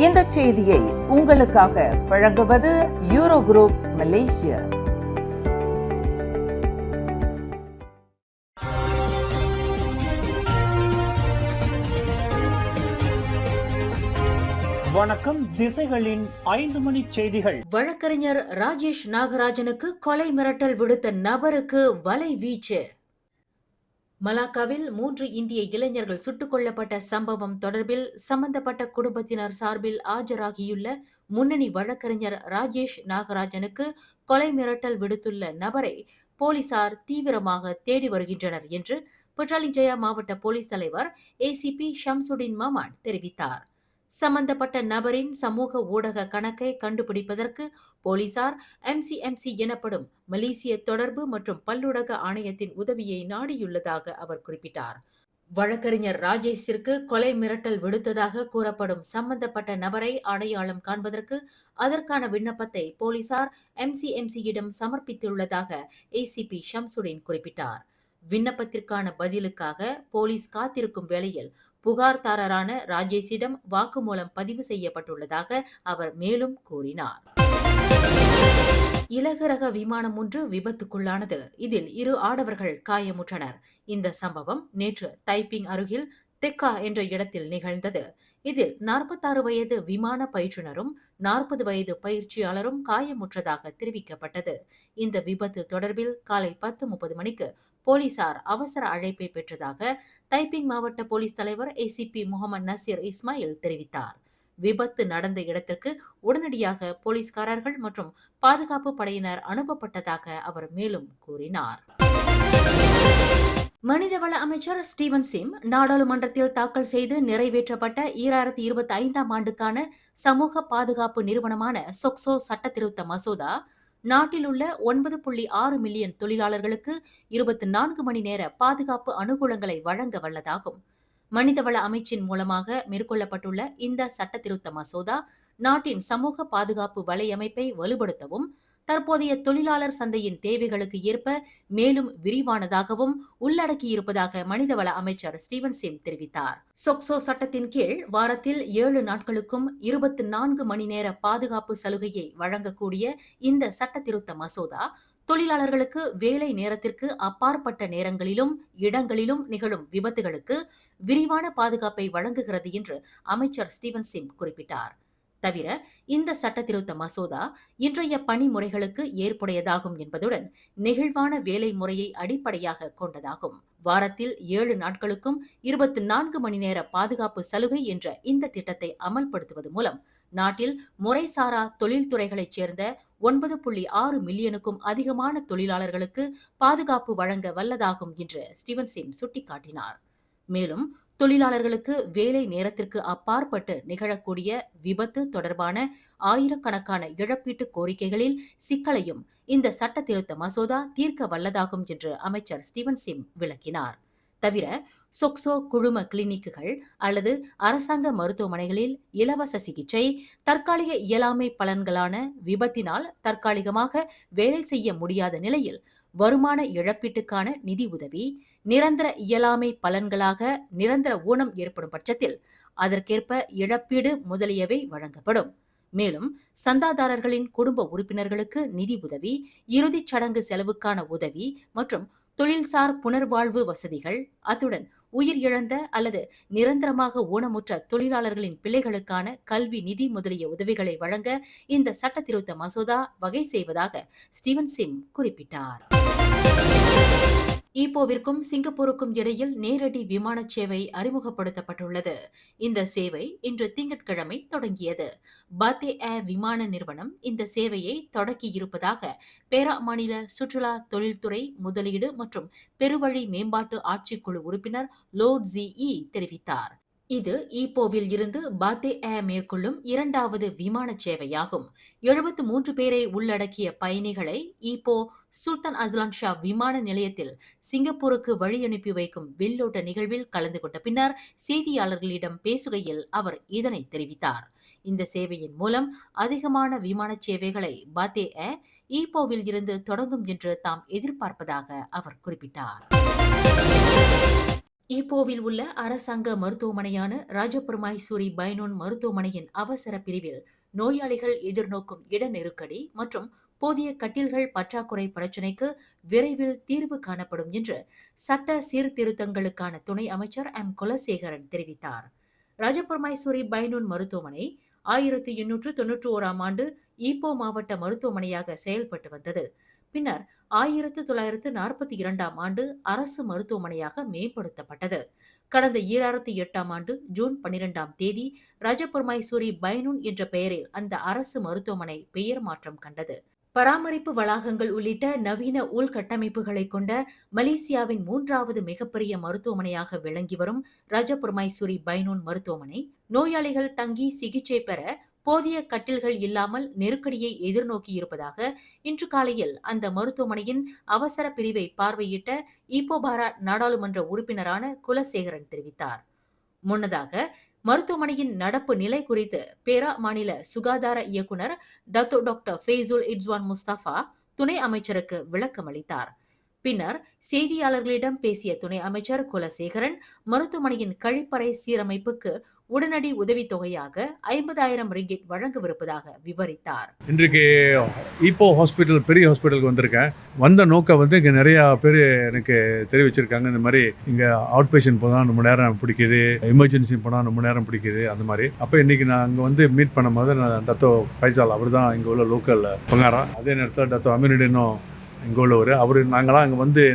இந்த செய்தியை உங்களுக்காக வழங்குவது யூரோ குரூப் மலேசியா. வணக்கம். திசைகளின் 5 மணி செய்திகள். வழக்கறிஞர் ராஜேஷ் நாகராஜனுக்கு கொலை மிரட்டல் விடுத்த நபருக்கு வலை வீச்சு. மலாக்காவில் 3 இந்திய இளைஞர்கள் சுட்டுக் கொல்லப்பட்ட சம்பவம் தொடர்பில் சம்பந்தப்பட்ட குடும்பத்தினர் சார்பில் ஆஜராகியுள்ள முன்னணி வழக்கறிஞர் ராஜேஷ் நாகராஜனுக்கு கொலை மிரட்டல் விடுத்துள்ள நபரை போலீசார் தீவிரமாக தேடி வருகின்றனர் என்று புட்ராலிஞ்சயா மாவட்ட போலீஸ் தலைவர் ஏசிபி ஷம்சுடின் மமான் தெரிவித்தார். சம்பந்தப்பட்ட நபரின் சமூக ஊடக கணக்கை கண்டுபிடிப்பதற்கு போலீசார் MCMC எனப்படும் மலேசிய தொடர்பு மற்றும் பல்லூடக ஆணையத்தின் உதவியை நாடியுள்ளதாக அவர் குறிப்பிட்டார். வழக்கறிஞர் ராஜேஷிற்கு கொலை மிரட்டல் விடுத்ததாக கூறப்படும் சம்பந்தப்பட்ட நபரை அடையாளம் காண்பதற்கு அதற்கான விண்ணப்பத்தை போலீசார் MCMCயிடம் சமர்ப்பித்துள்ளதாக ஏசிபி ஷம்சுடின் குறிப்பிட்டார். விண்ணப்பத்திற்கான பதிலுக்காக போலீஸ் காத்திருக்கும் வேளையில் புகார்தாரரான ராஜேஷிடம் வாக்குமூலம் பதிவு செய்யப்பட்டுள்ளதாக அவர் மேலும் கூறினார். இலகுரக விமானம் ஒன்று விபத்துக்குள்ளானது. இதில் 2 ஆடவர்கள் காயமுற்றனர். இந்த சம்பவம் நேற்று தைப்பிங் அருகில் தெக்கா என்ற இடத்தில் நிகழ்ந்தது. இதில் 46 வயது விமான பயிற்றுனரும் 40 வயது பயிற்சியாளரும் காயமுற்றதாக தெரிவிக்கப்பட்டது. இந்த விபத்து தொடர்பில் காலை 10:30 மணிக்கு போலீசார் அவசர அழைப்பை பெற்றதாக தைப்பிங் மாவட்ட போலீஸ் தலைவர் ஏசிபி முகமது நசீர் இஸ்மாயில் தெரிவித்தார். விபத்து நடந்த இடத்திற்கு உடனடியாக போலீஸ்காரர்கள் மற்றும் பாதுகாப்பு படையினர் அனுப்பப்பட்டதாக அவர் மேலும் கூறினார். மனிதவள அமைச்சர் ஸ்டீவன் சிம் நாடாளுமன்றத்தில் தாக்கல் செய்து நிறைவேற்றப்பட்ட 2025ஆம் ஆண்டுக்கான சமூக பாதுகாப்பு நிறுவனமான சொக்சோ சட்டத்திருத்த மசோதா நாட்டில் உள்ள 9.6 மில்லியன் தொழிலாளர்களுக்கு 24 மணி நேர பாதுகாப்பு அனுகூலங்களை வழங்க வல்லதாகும். மனிதவள அமைச்சின் மூலமாக மேற்கொள்ளப்பட்டுள்ள இந்த சட்டத்திருத்த மசோதா நாட்டின் சமூக பாதுகாப்பு வலையமைப்பை வலுப்படுத்தவும் தற்போதைய தொழிலாளர் சந்தையின் தேவைகளுக்கு ஏற்ப மேலும் விரிவானதாகவும் உள்ளடக்கியிருப்பதாக மனிதவள அமைச்சர் ஸ்டீவன் சிம் தெரிவித்தார். சொக்சோ சட்டத்தின் கீழ் வாரத்தில் 7 நாட்களுக்கும் 24 மணி நேர பாதுகாப்பு சலுகையை வழங்கக்கூடிய இந்த சட்டத்திருத்த மசோதா தொழிலாளர்களுக்கு வேலை நேரத்திற்கு அப்பாற்பட்ட நேரங்களிலும் இடங்களிலும் நிகழும் விபத்துகளுக்கு விரிவான பாதுகாப்பை வழங்குகிறது என்று அமைச்சர் ஸ்டீவன் சிம் குறிப்பிட்டார். தவிர இந்த சட்டத்திருத்த மசோதா இன்றைய பணி முறைகளுக்கு ஏற்புடையதாகும் என்பதுடன் நெகிழ்வான வேலை முறையை அடிப்படையாக கொண்டதாகும். வாரத்தில் 7 நாட்களுக்கும் 24 மணி நேர பாதுகாப்பு சலுகை என்ற இந்த திட்டத்தை அமல்படுத்துவது மூலம் நாட்டில் முறைசாரா தொழில்துறைகளைச் சேர்ந்த 9.6 மில்லியனுக்கும் அதிகமான தொழிலாளர்களுக்கு பாதுகாப்பு வழங்க வல்லதாகும் என்று ஸ்டீவன் சிம் சுட்டிக்காட்டினார். மேலும் தொழிலாளர்களுக்கு வேலை நேரத்திற்கு அப்பாற்பட்டு நிகழக்கூடிய விபத்து தொடர்பான ஆயிரக்கணக்கான இழப்பீட்டு கோரிக்கைகளில் சிக்கலையும் இந்த சட்ட திருத்த மசோதா தீர்க்க வல்லதாகும் என்று அமைச்சர் ஸ்டீவன் சிம் விளக்கினார். தவிர சொக்சோ குழும கிளினிக்குகள் அல்லது அரசாங்க மருத்துவமனைகளில் இலவச சிகிச்சை, தற்காலிக இயலாமை பலன்களான விபத்தினால் தற்காலிகமாக வேலை செய்ய முடியாத நிலையில் வருமான இழப்பீட்டுக்கான நிதி உதவி, நிரந்தர இயலாமை பலன்களாக நிரந்தர ஊனம் ஏற்படும் பட்சத்தில் அதற்கேற்ப இழப்பீடு முதலியவை வழங்கப்படும். மேலும் சந்தாதாரர்களின் குடும்ப உறுப்பினர்களுக்கு நிதி உதவி, இறுதிச் சடங்கு செலவுக்கான உதவி மற்றும் தொழில்சார் புனர்வாழ்வு வசதிகள், அத்துடன் உயிர் இழந்த அல்லது நிரந்தரமாக ஊனமுற்ற தொழிலாளர்களின் பிள்ளைகளுக்கான கல்வி நிதி முதலிய உதவிகளை வழங்க இந்த சட்டத்திருத்த மசோதா வகை செய்வதாக ஸ்டீவன் சிம் குறிப்பிட்டார். ஈப்போவிற்கும் சிங்கப்பூருக்கும் இடையில் நேரடி விமான சேவை அறிமுகப்படுத்தப்பட்டுள்ளது. இந்த சேவை இன்று திங்கட்கிழமை தொடங்கியது. பாத்தே ஏர் விமான நிறுவனம் இந்த சேவையை தொடக்கியிருப்பதாக பேரா மாநில சுற்றுலா தொழில்துறை முதலீடு மற்றும் பெருவழி மேம்பாட்டு ஆட்சிக்குழு உறுப்பினர் லோட் ஜி தெரிவித்தார். இது ஈப்போவில் இருந்து பாத்தே ஏர் மேற்கொள்ளும் 2வது விமான சேவையாகும். 73 பேரை உள்ளடக்கிய பயணிகளை ஈப்போ சுல்தான் அஸ்லான் ஷா விமான நிலையத்தில் சிங்கப்பூருக்கு வழியனுப்பி வைக்கும் வெள்ளோட்ட நிகழ்வில் கலந்து கொண்ட பின்னர் செய்தியாளர்களிடம் பேசுகையில் அவர் இதனை தெரிவித்தார். இந்த சேவையின் மூலம் அதிகமான விமான சேவைகளை பாத்தே ஏர் ஈப்போவில் இருந்து தொடங்கும் என்று தாம் எதிர்பார்ப்பதாக அவர் குறிப்பிட்டார். ஈப்போவில் உள்ள அரசாங்க மருத்துவமனையான ராஜபெருமாய்சூரி பைனோன் மருத்துவமனையின் அவசர பிரிவில் நோயாளிகள் எதிர்நோக்கும் இட நெருக்கடி மற்றும் போதிய கட்டில்கள் பற்றாக்குறை பிரச்சினைக்கு விரைவில் தீர்வு காணப்படும் என்று சட்ட சீர்திருத்தங்களுக்கான துணை அமைச்சர் எம் குலசேகரன் தெரிவித்தார். ராஜபெருமாய்சூரி பைனோன் மருத்துவமனை 1891ஆம் ஆண்டு ஈப்போ மாவட்ட மருத்துவமனையாக செயல்பட்டு வந்தது. பின்னர் 1942ஆம் ஆண்டு அரசு மருத்துவமனையாக மேம்படுத்தப்பட்டது. கடந்த 2008ஆம் ஆண்டு ஜூன் 12ஆம் தேதி ராஜபெருமாய்சூரி பைனூன் என்ற பெயரில் அந்த அரசு மருத்துவமனை பெயர் மாற்றம் கண்டது. பராமரிப்பு வளாகங்கள் உள்ளிட்ட நவீன உள்கட்டமைப்புகளை கொண்ட மலேசியாவின் 3வது மிகப்பெரிய மருத்துவமனையாக விளங்கி வரும் ராஜபெருமாய்சூரி பைனூன் மருத்துவமனை நோயாளிகள் தங்கி சிகிச்சை பெற போதிய கட்டில்கள் இல்லாமல் நெருக்கடியை எதிர்நோக்கி இருப்பதாக இன்று காலையில் அந்த மருத்துவமனையின் அவசர பிரிவை பார்வையிட்ட ஈப்போ பாராட் நாடாளுமன்ற உறுப்பினரான குலசேகரன் தெரிவித்தார். முன்னதாக மருத்துவமனையின் நடப்பு நிலை குறித்து பேரா மாநில சுகாதார இயக்குநர் டத்தோ டாக்டர் ஃபேசுல் இட்ஸ்வான் முஸ்தபா துணை அமைச்சருக்கு விளக்கம் அளித்தார். பின்னர் செய்தியாளர்களிடம் பேசிய துணை அமைச்சர் குலசேகரன் மருத்துவமனையின் கழிப்பறை சீரமைப்புக்கு உடனடி உதவித்தொகையாக 50,000 ரிங்கிட் வழங்கவிருப்பதாக விவரித்தார். இன்றைக்கு ஈப்போ ஹாஸ்பிட்டல் பெரிய ஹாஸ்பிட்டலுக்கு வந்திருக்கேன். வந்த நோக்கம் இங்கே நிறையா பேர் எனக்கு தெரிவிச்சிருக்காங்க. இந்த மாதிரி இங்கே அவுட் பேஷண்ட் போனால் ரொம்ப நேரம் பிடிக்குது, எமர்ஜென்சி போனால் ரொம்ப நேரம் பிடிக்குது, அந்த மாதிரி. அப்போ இன்றைக்கி நான் அங்கே மீட் பண்ணும்போது நான் டத்தோ ஃபைசால் அவர் தான் இங்கே உள்ள லோக்கல் பங்காரா, அதே நேரத்தில் டத்தோ அமீனுடினும் இங்கே உள்ளவர். நாங்களாம் அங்கே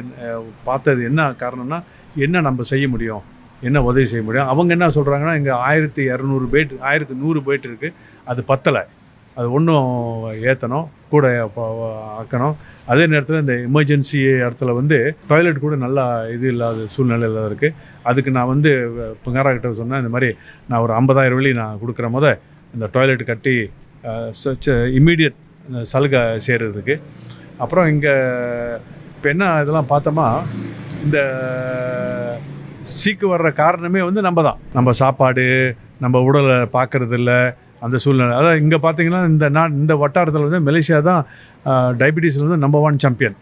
பார்த்தது என்ன காரணம்னா, என்ன நம்ம செய்ய முடியும், என்ன உதவி செய்ய முடியும். அவங்க என்ன சொல்கிறாங்கன்னா, இங்கே 1200 பெட் 1100 பெட் இருக்குது, அது பத்தலை, அது ஒன்றும் ஏற்றணும், கூட ஆக்கணும். அதே நேரத்தில் இந்த எமர்ஜென்சி இடத்துல டாய்லெட் கூட நல்லா இது இல்லாத சூழ்நிலையில் இருக்குது. அதுக்கு நான் பங்காராக்கிட்ட சொன்னேன், இந்த மாதிரி நான் ஒரு 50,000 வெள்ளி நான் கொடுக்குற இந்த டாய்லெட் கட்டி இம்மீடியட் சலுகை செய்கிறதுக்கு. அப்புறம் இங்கே இப்போ என்ன இதெல்லாம் பார்த்தோமா, இந்த சீக்கு வர்ற காரணமே நம்ம தான். நம்ம சாப்பாடு, நம்ம உடலை பார்க்கறது இல்லை, அந்த சூழ்நிலை. அதான் இங்கே பார்த்தீங்கன்னா இந்த வட்டாரத்தில் மலேசியா தான் டயபிட்டிஸில் நம்பர் 1 சாம்பியன்.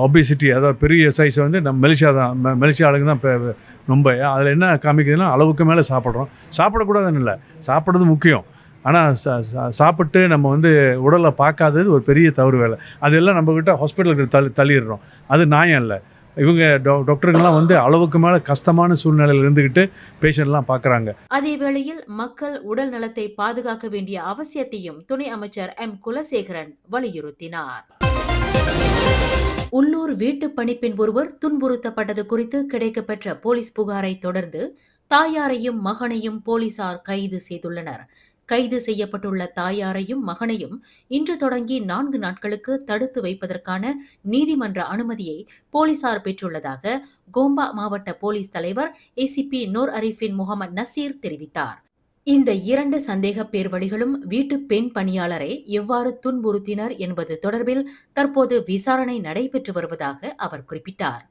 ஒபிசிட்டி, அதாவது பெரிய சைஸ் நம்ம மலேசியா தான், மலேசியா ஆளுங்க தான் இப்போ ரொம்ப. அதில் என்ன காமிக்குதுன்னா, அளவுக்கு மேலே சாப்பிட்றோம். சாப்பிடக்கூடாதுன்னு இல்லை, சாப்பிட்றது முக்கியம். ஆனால் சாப்பிட்டு நம்ம உடலை பார்க்காதது ஒரு பெரிய தவறு வேலை. அதெல்லாம் நம்மக்கிட்ட ஹாஸ்பிட்டலுக்கு தள்ளிடுறோம். அது நியாயம் இல்லை. இவங்க டாக்டருங்கெல்லாம் அளவுக்கு மேலே கஷ்டமான சூழ்நிலையில் இருந்துக்கிட்டு பேஷண்ட்லாம் பார்க்குறாங்க. அதே வேளையில் மக்கள் உடல் நலத்தை பாதுகாக்க வேண்டிய அவசியத்தையும் துணை அமைச்சர் எம் குலசேகரன் வலியுறுத்தினார். உள்ளூர் வீட்டு பணிப்பெண் ஒருவர் துன்புறுத்தப்பட்டது குறித்து கிடைக்கப்பெற்ற போலீஸ் புகாரை தொடர்ந்து தாயாரையும் மகனையும் போலீசார் கைது செய்துள்ளனர். கைது செய்யப்பட்டுள்ள தாயாரையும் மகனையும் இன்று தொடங்கி 4 நாட்களுக்கு தடுத்து வைப்பதற்கான நீதிமன்ற அனுமதியை போலீசார் பெற்றுள்ளதாக கோம்பா மாவட்ட போலீஸ் தலைவர் ஏசிபி நூர் அரிஃபின் முகமது நசீர் தெரிவித்தார். இந்த 2 சந்தேக பேர்வழிகளும் வீட்டு பெண் பணியாளரை எவ்வாறு துன்புறுத்தினர் என்பது தொடர்பில் தற்போது விசாரணை நடைபெற்று வருவதாக அவர் குறிப்பிட்டார்.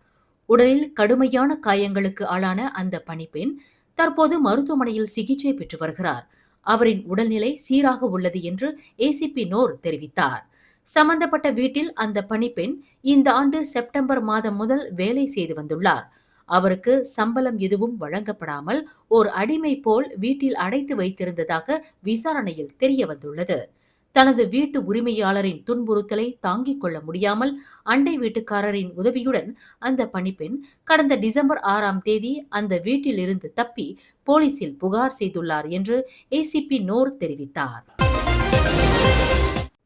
உடலில் கடுமையான காயங்களுக்கு ஆளான அந்த பணிப்பெண் தற்போது மருத்துவமனையில் சிகிச்சை பெற்று வருகிறார். அவரின் உடல்நிலை சீராக உள்ளது என்று ஏசிபி நோர் தெரிவித்தார். சம்பந்தப்பட்ட வீட்டில் அந்த பணிப்பெண் இந்த ஆண்டு செப்டம்பர் மாதம் முதல் வேலை செய்து வந்துள்ளார். அவருக்கு சம்பளம் எதுவும் வழங்கப்படாமல் ஓர் அடிமை போல் வீட்டில் அடைத்து வைத்திருந்ததாக விசாரணையில் தெரிய வந்துள்ளது. தனது வீட்டு உரிமையாளரின் துன்புறுத்தலை தாங்கிக் கொள்ள முடியாமல் அண்டை வீட்டுக்காரரின் உதவியுடன் அந்த பணிப்பெண் கடந்த டிசம்பர் 6ஆம் தேதி அந்த வீட்டில் இருந்து தப்பி போலீசில் புகார் செய்துள்ளார் என்று ஏசிபி நோர் தெரிவித்தார்.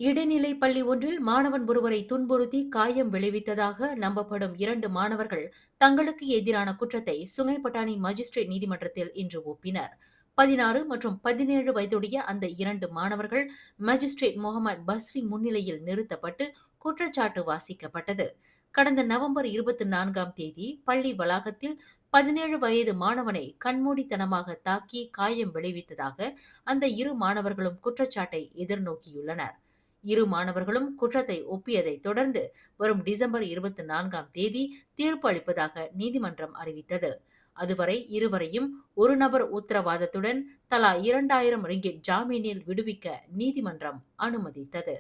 இடைநிலை பள்ளி ஒன்றில் மாணவன் ஒருவரை துன்புறுத்தி காயம் விளைவித்ததாக நம்பப்படும் 2 மாணவர்கள் தங்களுக்கு எதிரான குற்றத்தை சுங்கைப்பட்டாணி மஜிஸ்ட்ரேட் நீதிமன்றத்தில் இன்று ஒப்பினர். 16 மற்றும் 17 வயதுடைய அந்த 2 மாணவர்கள் மஜிஸ்ட்ரேட் முகமது பஸ்ரி முன்னிலையில் நிறுத்தப்பட்டு குற்றச்சாட்டு வாசிக்கப்பட்டது. கடந்த நவம்பர் 24ஆம் தேதி பள்ளி வளாகத்தில் 17 வயது மாணவனை கண்மூடித்தனமாக தாக்கி காயம் விளைவித்ததாக அந்த 2 மாணவர்களும் குற்றச்சாட்டை எதிர்நோக்கியுள்ளனர். 2 மாணவர்களும் குற்றத்தை ஒப்பியதை தொடர்ந்து வரும் டிசம்பர் 24ஆம் தேதி தீர்ப்பு அளிப்பதாக நீதிமன்றம் அறிவித்தது. அதுவரை இருவரையும் ஒரு நபர் உத்தரவாதத்துடன் தலா 2,000 ரிங்கிட் ஜாமீனில் விடுவிக்க நீதிமன்றம் அனுமதித்தது.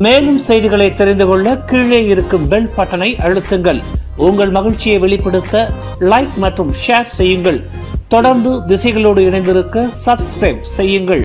மேலும் செய்திகளை தெரிந்து கொள்ள கீழே இருக்கும் பெல் பட்டனை அழுத்துங்கள். உங்கள் மகிழ்ச்சியை வெளிப்படுத்த லைக் மற்றும் ஷேர் செய்யுங்கள். தொடர்ந்து திசைகளோடு இணைந்திருக்க சப்ஸ்கிரைப் செய்யுங்கள்.